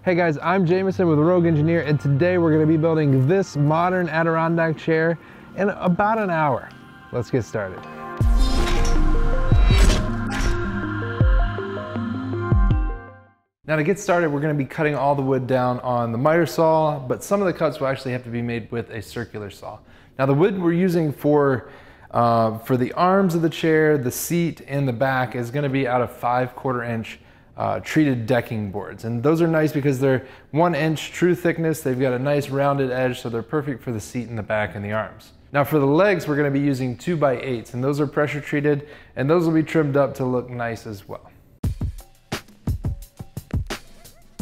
Hey guys, I'm Jameson with Rogue Engineer, and today we're going to be building this modern Adirondack chair in about an hour. Let's get started. Now to get started, we're going to be cutting all the wood down on the miter saw, but some of the cuts will actually have to be made with a circular saw. Now the wood we're using for the arms of the chair, the seat, and the back is going to be out of 5/4 inch treated decking boards, and those are nice because they're 1 inch true thickness. They've got a nice rounded edge, so they're perfect for the seat and the back and the arms. Now for the legs, we're going to be using 2x8s, and those are pressure treated, and those will be trimmed up to look nice as well.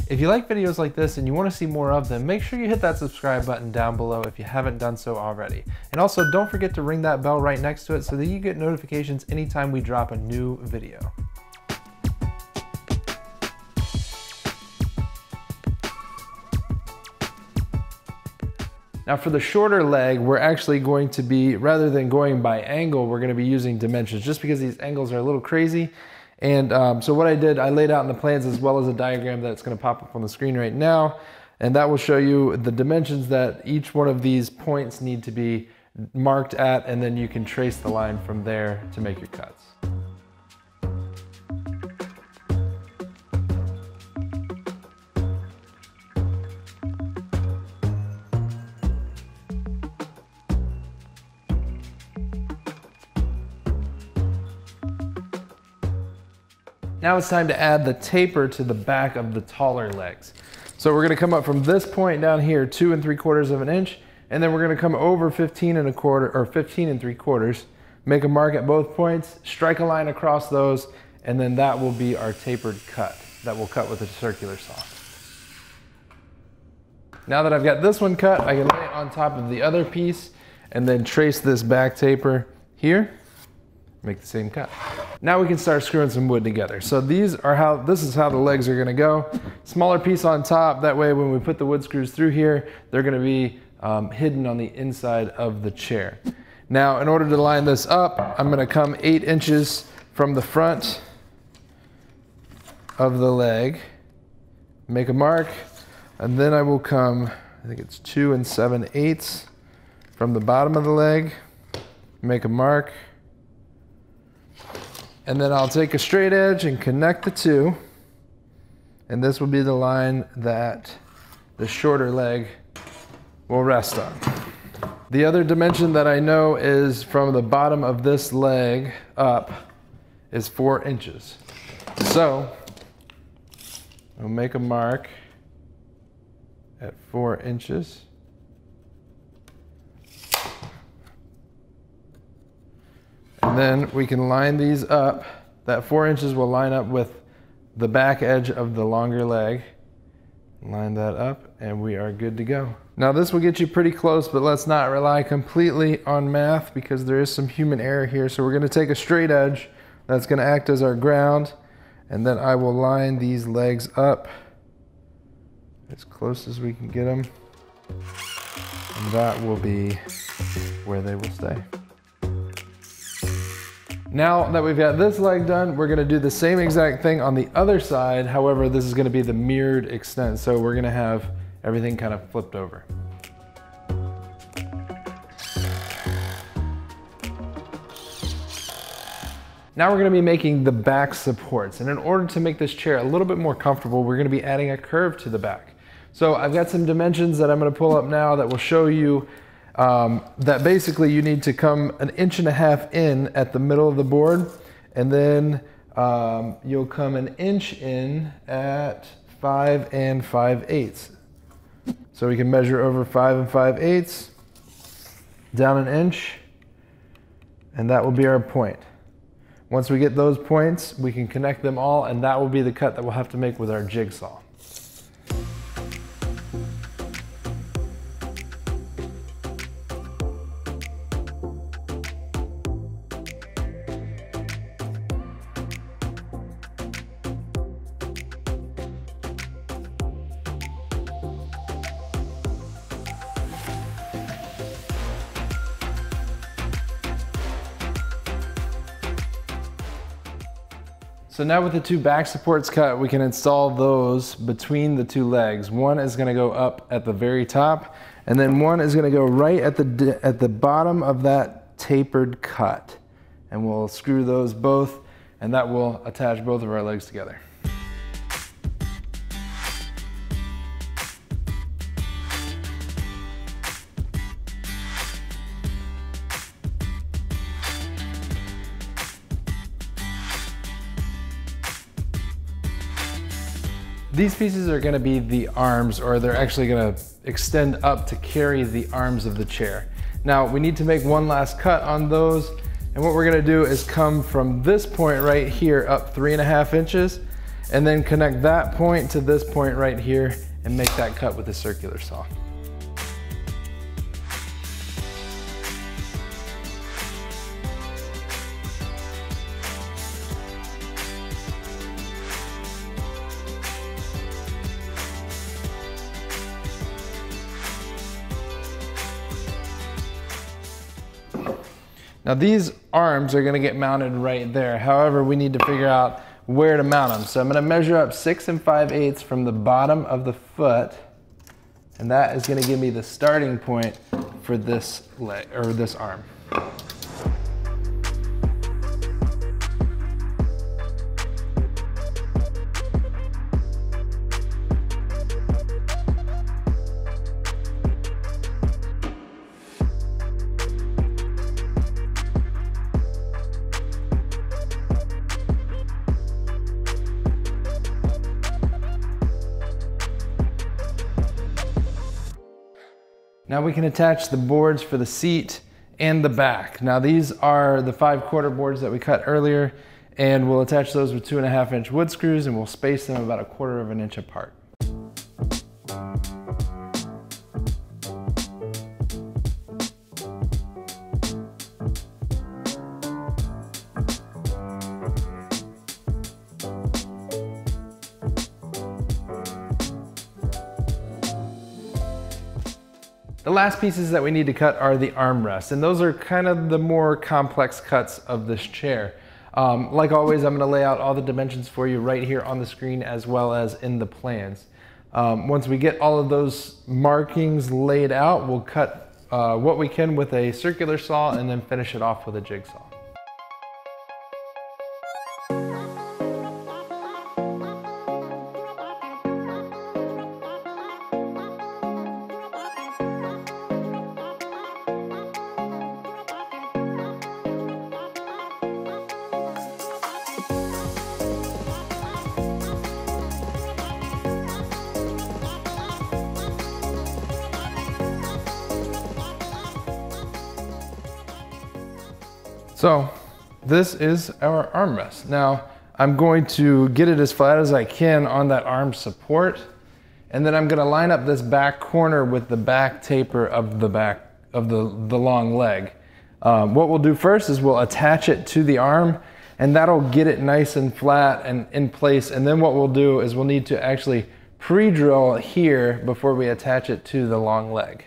If you like videos like this and you want to see more of them, make sure you hit that subscribe button down below if you haven't done so already. And also don't forget to ring that bell right next to it so that you get notifications anytime we drop a new video. Now for the shorter leg, we're actually going to be, rather than going by angle, we're going to be using dimensions just because these angles are a little crazy. And so what I did, I laid out in the plans as well as a diagram that's going to pop up on the screen right now. And that will show you the dimensions that each one of these points need to be marked at, and then you can trace the line from there to make your cuts. Now it's time to add the taper to the back of the taller legs. So we're gonna come up from this point down here, 2 3/4 of an inch, and then we're gonna come over 15 1/4 or 15 3/4, make a mark at both points, strike a line across those, and then that will be our tapered cut that we'll cut with a circular saw. Now that I've got this one cut, I can lay it on top of the other piece and then trace this back taper here, make the same cut. Now we can start screwing some wood together. So this is how the legs are gonna go. Smaller piece on top, that way when we put the wood screws through here, they're gonna be hidden on the inside of the chair. Now in order to line this up, I'm gonna come 8 inches from the front of the leg, make a mark, and then I will come, I think it's 2 7/8 from the bottom of the leg, make a mark, and then I'll take a straight edge and connect the two, and this will be the line that the shorter leg will rest on. The other dimension that I know is from the bottom of this leg up is 4 inches. So I'll make a mark at 4 inches. And then we can line these up. That 4 inches will line up with the back edge of the longer leg. Line that up and we are good to go. Now this will get you pretty close, but let's not rely completely on math because there is some human error here. So we're going to take a straight edge that's going to act as our ground, and then I will line these legs up as close as we can get them. And that will be where they will stay. Now that we've got this leg done, we're gonna do the same exact thing on the other side. However, this is gonna be the mirrored extent. So we're gonna have everything kind of flipped over. Now we're gonna be making the back supports. And in order to make this chair a little bit more comfortable, we're gonna be adding a curve to the back. So I've got some dimensions that I'm gonna pull up now that will show you that basically you need to come 1.5 inches in at the middle of the board, and then you'll come 1 inch in at 5 5/8. So we can measure over 5 5/8, down 1 inch, and that will be our point. Once we get those points, we can connect them all, and that will be the cut that we'll have to make with our jigsaw. So now with the two back supports cut, we can install those between the two legs. One is going to go up at the very top, and then one is going to go right at the bottom of that tapered cut. And we'll screw those both, and that will attach both of our legs together. These pieces are going to be the arms, or they're actually going to extend up to carry the arms of the chair. Now we need to make one last cut on those, and what we're going to do is come from this point right here up 3.5 inches, and then connect that point to this point right here and make that cut with a circular saw. Now these arms are going to get mounted right there. However, we need to figure out where to mount them. So I'm going to measure up 6 5/8 from the bottom of the foot, and that is going to give me the starting point for this leg, or this arm. Now we can attach the boards for the seat and the back. Now these are the 5/4 boards that we cut earlier, and we'll attach those with 2.5 inch wood screws, and we'll space them about 1/4 inch apart. The last pieces that we need to cut are the armrests, and those are kind of the more complex cuts of this chair. Like always, I'm going to lay out all the dimensions for you right here on the screen as well as in the plans. Once we get all of those markings laid out, we'll cut what we can with a circular saw and then finish it off with a jigsaw. So this is our armrest. Now I'm going to get it as flat as I can on that arm support, and then I'm going to line up this back corner with the back taper of the back of the long leg. What we'll do first is we'll attach it to the arm, and that'll get it nice and flat and in place. And then what we'll do is we'll need to actually pre-drill here before we attach it to the long leg.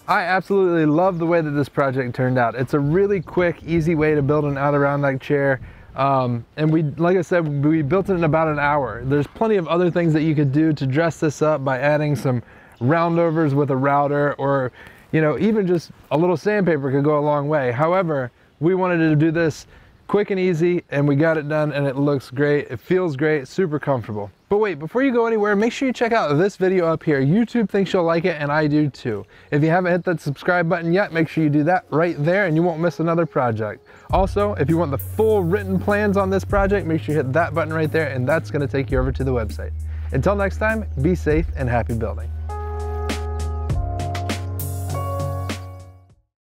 I absolutely love the way that this project turned out. It's a really quick, easy way to build an Adirondack chair. And like I said, we built it in about an hour. There's plenty of other things that you could do to dress this up by adding some roundovers with a router, or, you know, even just a little sandpaper could go a long way. However, we wanted to do this quick and easy, and we got it done, and it looks great. It feels great, super comfortable. But wait, before you go anywhere, make sure you check out this video up here. YouTube thinks you'll like it, and I do too. If you haven't hit that subscribe button yet, make sure you do that right there, and you won't miss another project. Also, if you want the full written plans on this project, make sure you hit that button right there, and that's gonna take you over to the website. Until next time, be safe and happy building.